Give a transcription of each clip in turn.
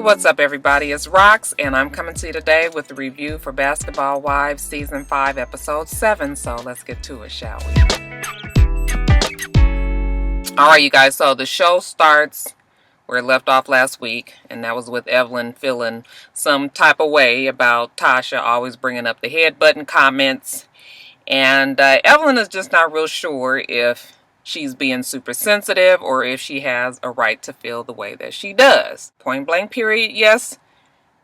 what's up everybody? It's Rox and I'm coming to you today with the review for Basketball Wives Season 5 Episode 7. So let's get to it, shall we? Alright you guys, so the show starts where it left off last week, and that was with Evelyn feeling some type of way about Tasha always bringing up the head button comments. And Evelyn is just not real sure if she's being super sensitive or if she has a right to feel the way that she does. Point blank period, yes,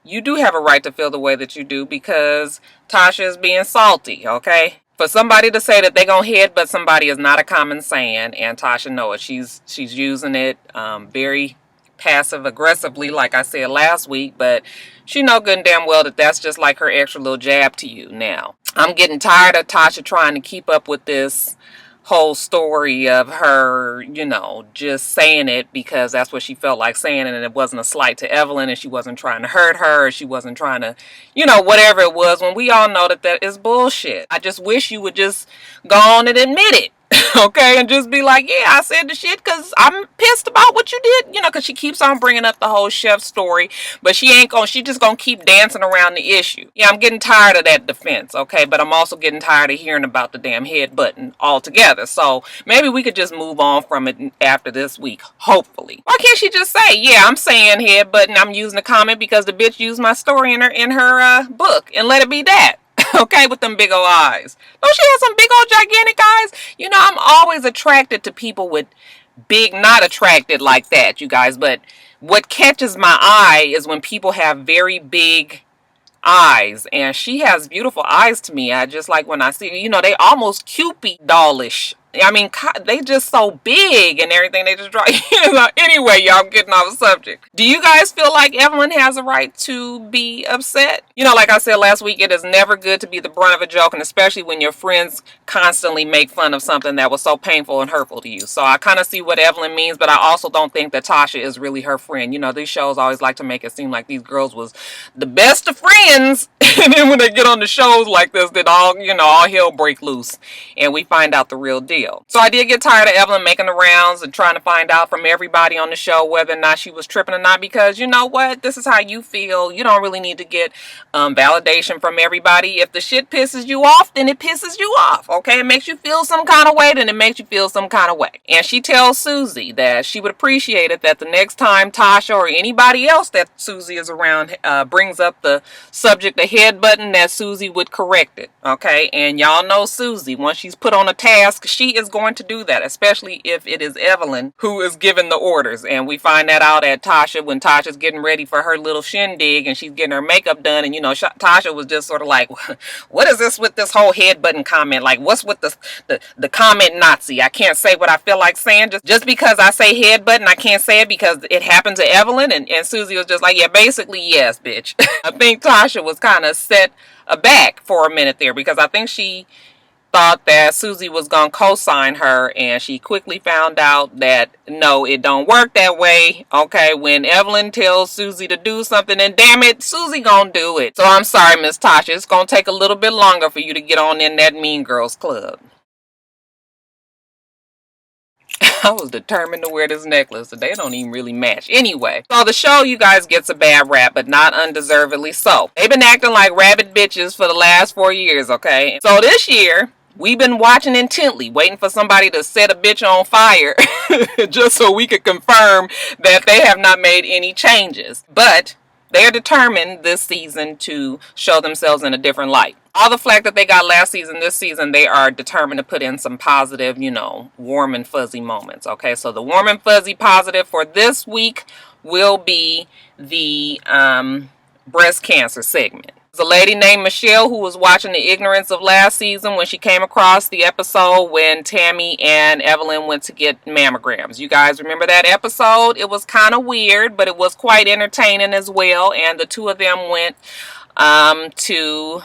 you do have a right to feel the way that you do because Tasha is being salty, okay? For somebody to say that they're gonna headbutt somebody is not a common saying, and Tasha knows it. She's using it very passive aggressively, like I said last week, but she know good and damn well that that's just like her extra little jab to you. Now, I'm getting tired of Tasha trying to keep up with this whole story of her, just saying it because that's what she felt like saying, and it wasn't a slight to Evelyn, and she wasn't trying to hurt her, or she wasn't trying to, whatever it was, when we all know that that is bullshit. I just wish you would just go on and admit it. Okay, and just be like, yeah, I said the shit because I'm pissed about what you did, because she keeps on bringing up the whole chef story, but she just gonna keep dancing around the issue. Yeah, I'm getting tired of that defense, okay, but I'm also getting tired of hearing about the damn head button altogether, so maybe we could just move on from it after this week, hopefully. Why can't she just say, yeah, I'm saying head button, I'm using a comment because the bitch used my story in her book, and let it be that. Okay, with them big old eyes. Don't she have some big old gigantic eyes? I'm always attracted to people with big, not attracted like that, you guys. But what catches my eye is when people have very big eyes. And she has beautiful eyes to me. I just like when I see, they almost Cupid dollish. I mean, they just so big and everything. They just draw. Anyway, y'all, I'm getting off the subject. Do you guys feel like Evelyn has a right to be upset? Like I said last week, it is never good to be the brunt of a joke, and especially when your friends constantly make fun of something that was so painful and hurtful to you. So I kind of see what Evelyn means, but I also don't think that Tasha is really her friend. These shows always like to make it seem like these girls was the best of friends, and then when they get on the shows like this, then all hell break loose, and we find out the real deal. So I did get tired of Evelyn making the rounds and trying to find out from everybody on the show whether or not she was tripping or not, because you know what? This is how you feel. You don't really need to get validation from everybody. If the shit pisses you off, then it pisses you off, okay? It makes you feel some kind of way, then it makes you feel some kind of way. And she tells Susie that she would appreciate it that the next time Tasha or anybody else that Susie is around brings up the subject of head button, that Susie would correct it, okay? And y'all know Susie, once she's put on a task, she is going to do that, especially if it is Evelyn who is giving the orders. And we find that out at Tasha when Tasha's getting ready for her little shindig and she's getting her makeup done, and Tasha was just sort of like, what is this with this whole head button comment? Like, what's with the comment Nazi? I can't say what I feel like saying. Just because I say head button, I can't say it because it happened to Evelyn. And Susie was just like, yeah, basically, yes, bitch. I think Tasha was kind of set aback for a minute there because I think she thought that Susie was gonna co-sign her, and she quickly found out that no, it don't work that way. Okay, when Evelyn tells Susie to do something, and damn it, Susie gonna do it. So I'm sorry, Miss Tasha, it's gonna take a little bit longer for you to get on in that Mean Girls Club. I was determined to wear this necklace, so they don't even really match. Anyway, so the show, you guys, gets a bad rap, but not undeservedly so. They've been acting like rabid bitches for the last 4 years, okay? So this year, we've been watching intently, waiting for somebody to set a bitch on fire just so we could confirm that they have not made any changes. But they're determined this season to show themselves in a different light. All the flack that they got last season, this season, they are determined to put in some positive, warm and fuzzy moments. Okay, so the warm and fuzzy positive for this week will be the breast cancer segment. There's a lady named Michelle who was watching the ignorance of last season when she came across the episode when Tammy and Evelyn went to get mammograms. You guys remember that episode? It was kind of weird, but it was quite entertaining as well. And the two of them went to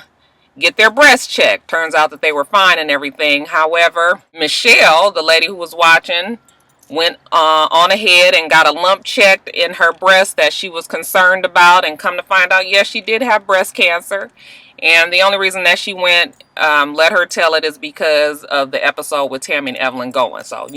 get their breasts checked. Turns out that they were fine and everything. However, Michelle, the lady who was watching, went on ahead and got a lump checked in her breast that she was concerned about, and come to find out, yes, she did have breast cancer. And the only reason that she went, let her tell it, is because of the episode with Tammy and Evelyn going. So,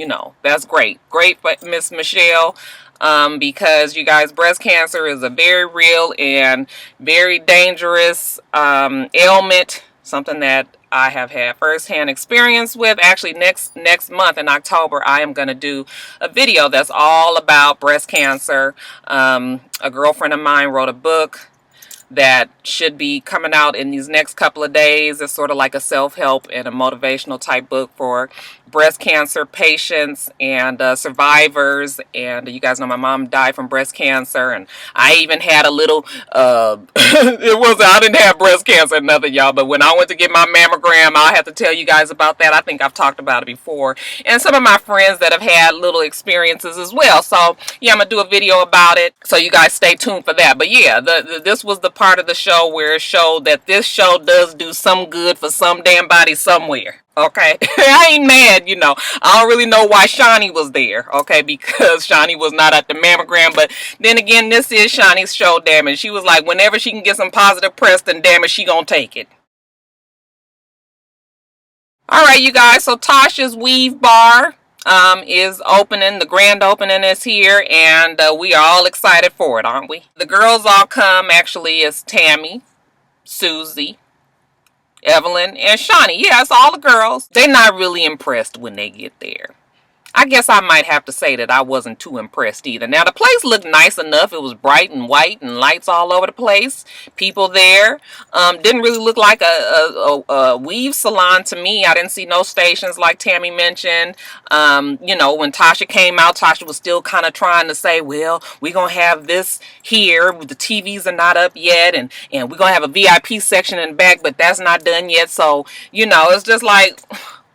that's great. Great for Miss Michelle. because you guys, breast cancer is a very real and very dangerous ailment, something that I have had firsthand experience with. Actually, next month in October, I am going to do a video that's all about breast cancer. A girlfriend of mine wrote a book that should be coming out in these next couple of days. It's sort of like a self-help and a motivational type book for breast cancer patients and survivors. And you guys know my mom died from breast cancer, and I even had a little I didn't have breast cancer or nothing, y'all, but when I went to get my mammogram, I'll have to tell you guys about that. I think I've talked about it before, and some of my friends that have had little experiences as well. So yeah, I'm gonna do a video about it, so you guys stay tuned for that. But yeah, this was the part of the show where it showed that this show does do some good for some damn body somewhere. Okay, I ain't mad, you know. I don't really know why Shawnee was there, okay, because Shawnee was not at the mammogram. But then again, this is Shawnee's show, damn it. She was like, whenever she can get some positive press, then damn it, she gonna take it. Alright, you guys, so Tasha's Weave Bar is opening. The grand opening is here, and we are all excited for it, aren't we? The girls all come. Actually, it's Tammy, Susie, Evelyn, and Shawnee. Yeah, it's all the girls. They're not really impressed when they get there. I guess I might have to say that I wasn't too impressed either. Now, the place looked nice enough. It was bright and white and lights all over the place. People there. Didn't really look like a weave salon to me. I didn't see no stations like Tammy mentioned. You know, when Tasha came out, Tasha was still kind of trying to say, well, we're going to have this here. The TVs are not up yet. And we're going to have a VIP section in the back, but that's not done yet. So, you know, it's just like...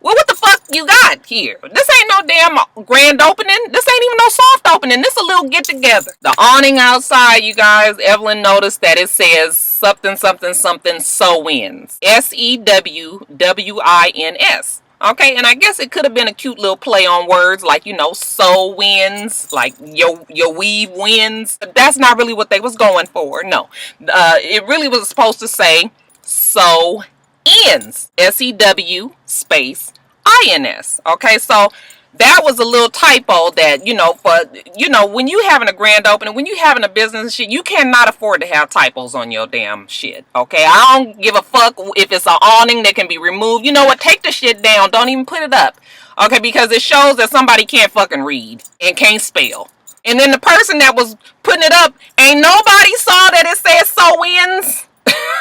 well, what the fuck you got here? This ain't no damn grand opening. This ain't even no soft opening. This a little get together. The awning outside, you guys, Evelyn noticed that it says something, something, something, sew-ins. SEWWINS. Okay, and I guess it could have been a cute little play on words, like, you know, sew wins, like your weave wins. But that's not really what they was going for. No, it really was supposed to say sew ends. SEW space INS. Okay, so that was a little typo that, you know, for, you know, when you having a grand opening, when you having a business and shit, you cannot afford to have typos on your damn shit. Okay, I don't give a fuck if it's an awning that can be removed. You know what, take the shit down. Don't even put it up. Okay, because it shows that somebody can't fucking read and can't spell. And then the person that was putting it up, ain't nobody saw that it said sew ins.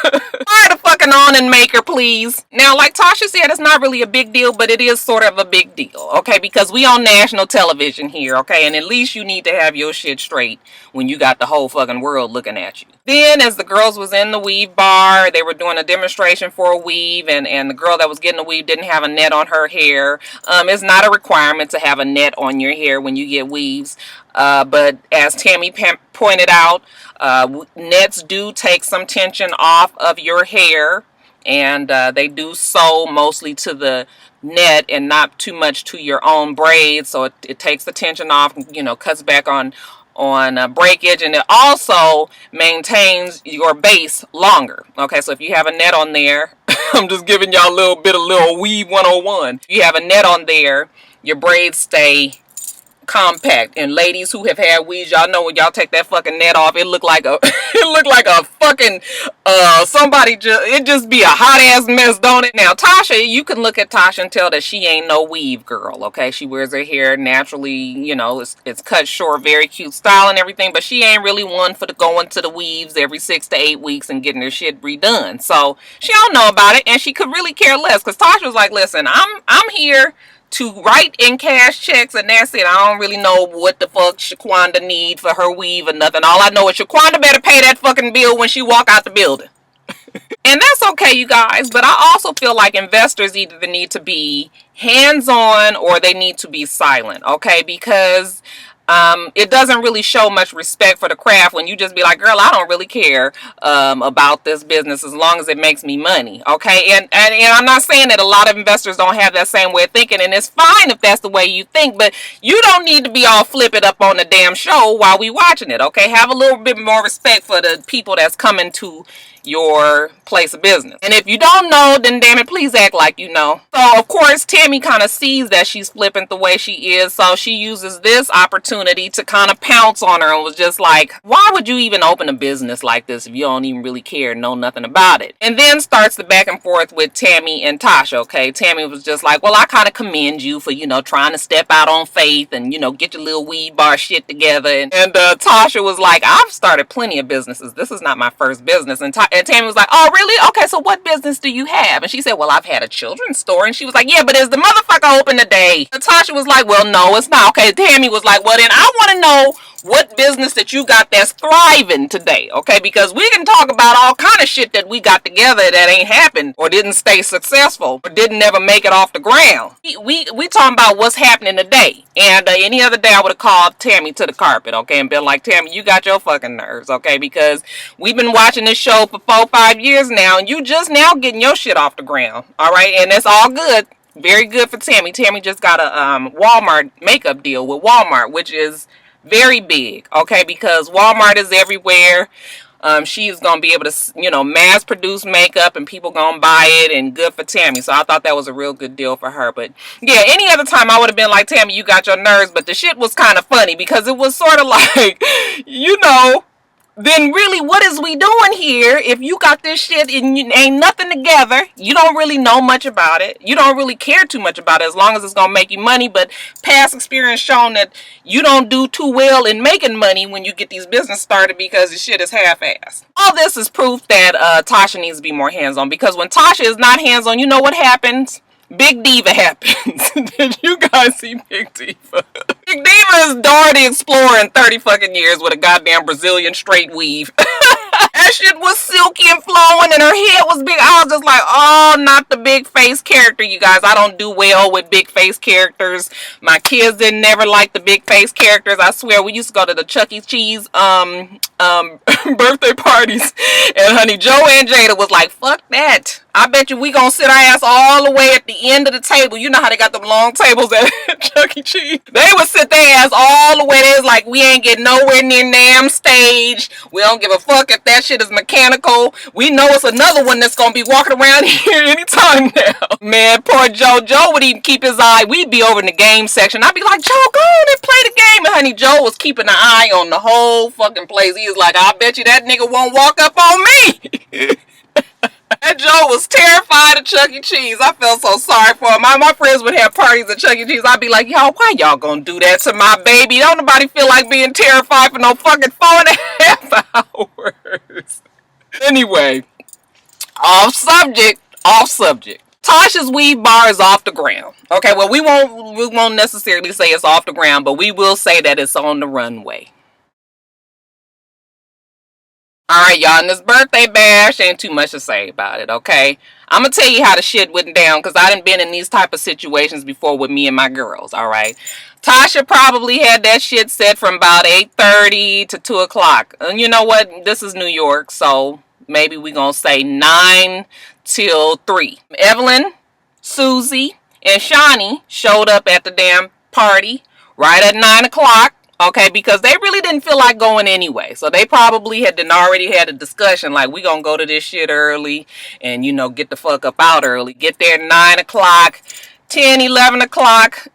Fire the fucking awning maker, please. Now, like Tasha said, it's not really a big deal, but it is sort of a big deal, okay? Because we on national television here, okay? And at least you need to have your shit straight when you got the whole fucking world looking at you. Then, as the girls was in the weave bar, they were doing a demonstration for a weave, and the girl that was getting the weave didn't have a net on her hair. It's not a requirement to have a net on your hair when you get weaves. But as Tammy pointed out, nets do take some tension off of your hair, and they do sew mostly to the net and not too much to your own braids, so it takes the tension off, you know, cuts back on breakage, and it also maintains your base longer. Okay, so if you have a net on there, I'm just giving y'all a little weave 101. If you have a net on there, your braids stay compact. And ladies who have had weaves, y'all know when y'all take that fucking net off, it look like a fucking somebody just be a hot ass mess, don't it? Now Tasha, you can look at Tasha and tell that she ain't no weave girl. Okay, she wears her hair naturally, you know, it's cut short, very cute style and everything, but she ain't really one for going to the weaves every 6 to 8 weeks and getting her shit redone. So she don't know about it, and she could really care less, because Tasha was like, listen, I'm here to write and cash checks, and that's it. I don't really know what the fuck Shaquanda need for her weave or nothing. All I know is Shaquanda better pay that fucking bill when she walk out the building. And that's okay, you guys, but I also feel like investors either need to be hands-on or they need to be silent, okay? Because it doesn't really show much respect for the craft when you just be like, girl, I don't really care about this business as long as it makes me money, okay? And I'm not saying that a lot of investors don't have that same way of thinking, and it's fine if that's the way you think, but you don't need to be all flipping up on the damn show while we watching it, okay? Have a little bit more respect for the people that's coming to your place of business. And if you don't know, then damn it, please act like you know. So of course Tammy kind of sees that she's flippant the way she is, so she uses this opportunity to kind of pounce on her and was just like, why would you even open a business like this if you don't even really care, know nothing about it? And then starts the back and forth with Tammy and Tasha. Okay, Tammy was just like, well, I kind of commend you for, you know, trying to step out on faith and, you know, get your little weed bar shit together. And Tasha was like, I've started plenty of businesses. This is not my first business. And Tammy was like, oh, really? Okay, so what business do you have? And she said, well, I've had a children's store. And she was like, yeah, but is the motherfucker open today? And Tasha was like, well, no, it's not. Okay, Tammy was like, well, then I want to know what business that you got that's thriving today, okay? Because we can talk about all kind of shit that we got together that ain't happened or didn't stay successful or didn't ever make it off the ground. We talking about what's happening today. And any other day I would have called Tammy to the carpet, okay, and been like, Tammy, you got your fucking nerves, okay? Because we've been watching this show for 4-5 years now, and you just now getting your shit off the ground, all right? And it's all good. Very good for Tammy. Tammy just got a Walmart makeup deal with Walmart, which is very big, okay, because Walmart is everywhere. She is going to be able to, you know, mass produce makeup and people going to buy it, and good for Tammy. So I thought that was a real good deal for her. But yeah, any other time I would have been like, Tammy, you got your nerves. But the shit was kind of funny because it was sort of like, you know, then really what is we doing here if you got this shit and you ain't nothing together? You don't really know much about it. You don't really care too much about it as long as it's gonna make you money. But past experience shown that you don't do too well in making money when you get these business started because the shit is half-assed. All this is proof that Tasha needs to be more hands-on, because when Tasha is not hands-on, you know what happens? Big Diva happens. Did you guys see Big Diva? Big Diva is Dora the Explorer in 30 fucking years with a goddamn Brazilian straight weave. That shit was silky and flowing and her head was big. I was just like, oh, not the big face character, you guys. I don't do well with big face characters. My kids didn't never like the big face characters. I swear, we used to go to the Chuck E. Cheese birthday parties, and honey, Joe and Jada was like, fuck that. I bet you we gonna sit our ass all the way at the end of the table. You know how they got them long tables at Chuck E. Cheese? They would sit their ass all the way. They was like, we ain't getting nowhere near damn stage. We don't give a fuck if that shit is mechanical. We know it's another one that's gonna be walking around here anytime now. Man, poor Joe. Joe would even keep his eye. We'd be over in the game section. I'd be like, Joe, go on and play the game. And honey, Joe was keeping an eye on the whole fucking place. He was like, I bet you that nigga won't walk up on me. That Joe was terrified of Chuck E. Cheese. I felt so sorry for him. My friends would have parties at Chuck E. Cheese. I'd be like, y'all, why y'all gonna do that to my baby? Don't nobody feel like being terrified for no fucking 4.5 hours. Anyway, off subject. Tasha's weed bar is off the ground. Okay, well, we won't necessarily say it's off the ground, but we will say that it's on the runway. Alright, y'all, in this birthday bash, ain't too much to say about it, okay? I'm gonna tell you how the shit went down, because I done been in these type of situations before with me and my girls, alright? Tasha probably had that shit set from about 8:30 to 2 o'clock. And you know what? This is New York, so maybe we gonna say 9 till 3. Evelyn, Susie, and Shawnee showed up at the damn party right at 9 o'clock. Okay, because they really didn't feel like going anyway. So they probably had already had a discussion like, we gonna go to this shit early and, you know, get the fuck up out early. Get there 9 o'clock, 10, 11 o'clock,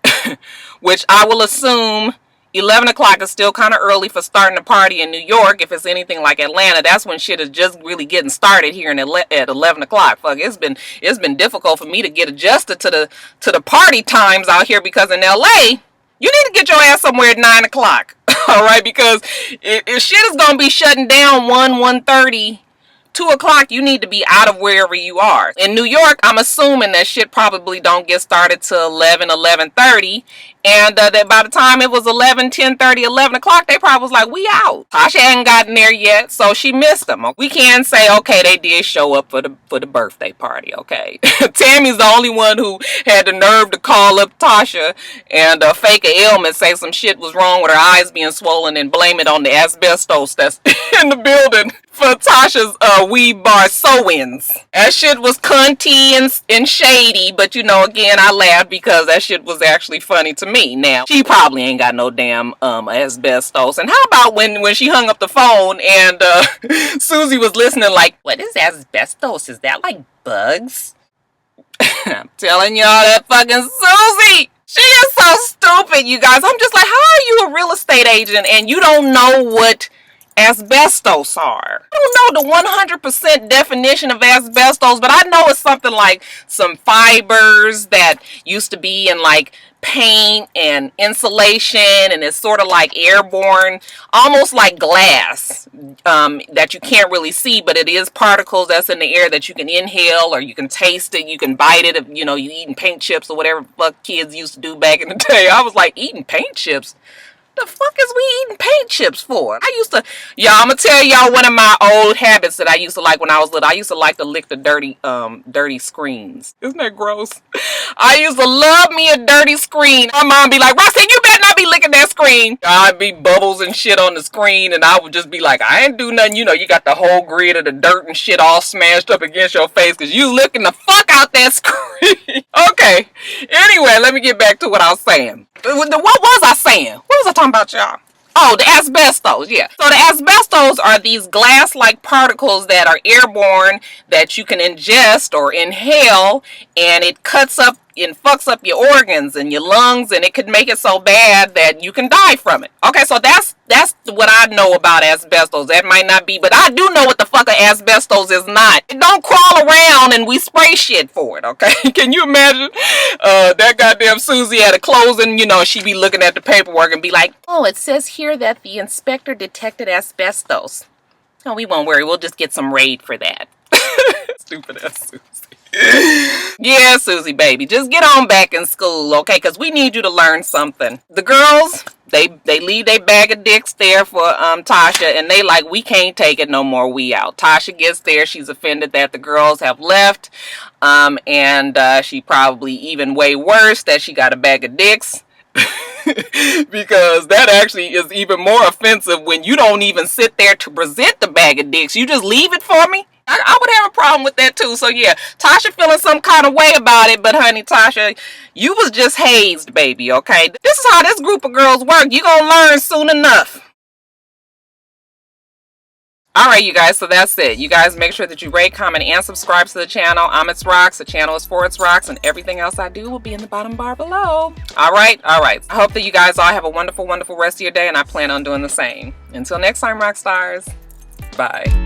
which I will assume 11 o'clock is still kind of early for starting a party in New York. If it's anything like Atlanta, that's when shit is just really getting started here at 11 o'clock. Fuck, it's been difficult for me to get adjusted to the party times out here, because in LA, you need to get your ass somewhere at 9 o'clock, all right? Because if shit is going to be shutting down 1:30, 2 o'clock, you need to be out of wherever you are. In New York, I'm assuming that shit probably don't get started till 11:30. And that by the time it was 10:30, 11 o'clock, they probably was like, we out. Tasha hadn't gotten there yet, so she missed them. We can't say, okay, they did show up for the birthday party, okay? Tammy's the only one who had the nerve to call up Tasha and fake an ailment, say some shit was wrong with her eyes being swollen, and blame it on the asbestos that's in the building for Tasha's weed bar sew-ins. That shit was cunty and shady, but you know, again, I laughed because that shit was actually funny to me. me. Now, she probably ain't got no damn asbestos. And how about when she hung up the phone and Susie was listening like, what is asbestos? Is that like bugs? I'm telling y'all, that fucking Susie, she is so stupid, you guys. I'm just like, how are you a real estate agent and you don't know what asbestos are? I don't know the 100% definition of asbestos, but I know it's something like some fibers that used to be in like paint and insulation, and it's sort of like airborne, almost like glass, that you can't really see, but it is particles that's in the air that you can inhale or you can taste it, you can bite it if you know you eating paint chips or whatever fuck kids used to do back in the day. I was like, eating paint chips? The fuck is we eating paint chips for? I'm gonna tell y'all one of my old habits that I used to like when I was little. I used to like to lick the dirty screens. Isn't that gross? I used to love me a dirty screen. My mom be like, Roxanne, you better not be licking that screen. I'd be bubbles and shit on the screen, and I would just be like, I ain't do nothing. You know, you got the whole grid of the dirt and shit all smashed up against your face because you licking the fuck out that screen. Okay. Anyway, let me get back to what I was saying. What was I saying? What was I talking about, y'all? Oh, the asbestos, yeah. So the asbestos are these glass-like particles that are airborne that you can ingest or inhale, and it cuts up and fucks up your organs and your lungs, and it could make it so bad that you can die from it. Okay, so that's what I know about asbestos. That might not be, but I do know what the fuck asbestos is not. It don't crawl around and we spray shit for it, okay? Can you imagine? That goddamn Susie at a closing, you know, she be looking at the paperwork and be like, oh, it says here that the inspector detected asbestos. No, we won't worry. We'll just get some raid for that. Stupid ass Susie. Yeah, Susie, baby, just get on back in school, okay? Because we need you to learn something. The girls, they leave their bag of dicks there for Tasha, and they like, we can't take it no more, we out. Tasha gets there, she's offended that the girls have left, and she probably even way worse that she got a bag of dicks. Because that actually is even more offensive when you don't even sit there to present the bag of dicks. You just leave it for me. I would have a problem with that too. So yeah, Tasha feeling some kind of way about it, but honey, Tasha, you was just hazed, baby, okay? This is how this group of girls work. You gonna learn soon enough. Alright, you guys, so that's it. You guys make sure that you rate, comment, and subscribe to the channel. I'm itsrox. The channel is for itsrox, and everything else I do will be in the bottom bar below. Alright. I hope that you guys all have a wonderful, wonderful rest of your day, and I plan on doing the same. Until next time, Roxstars. Bye.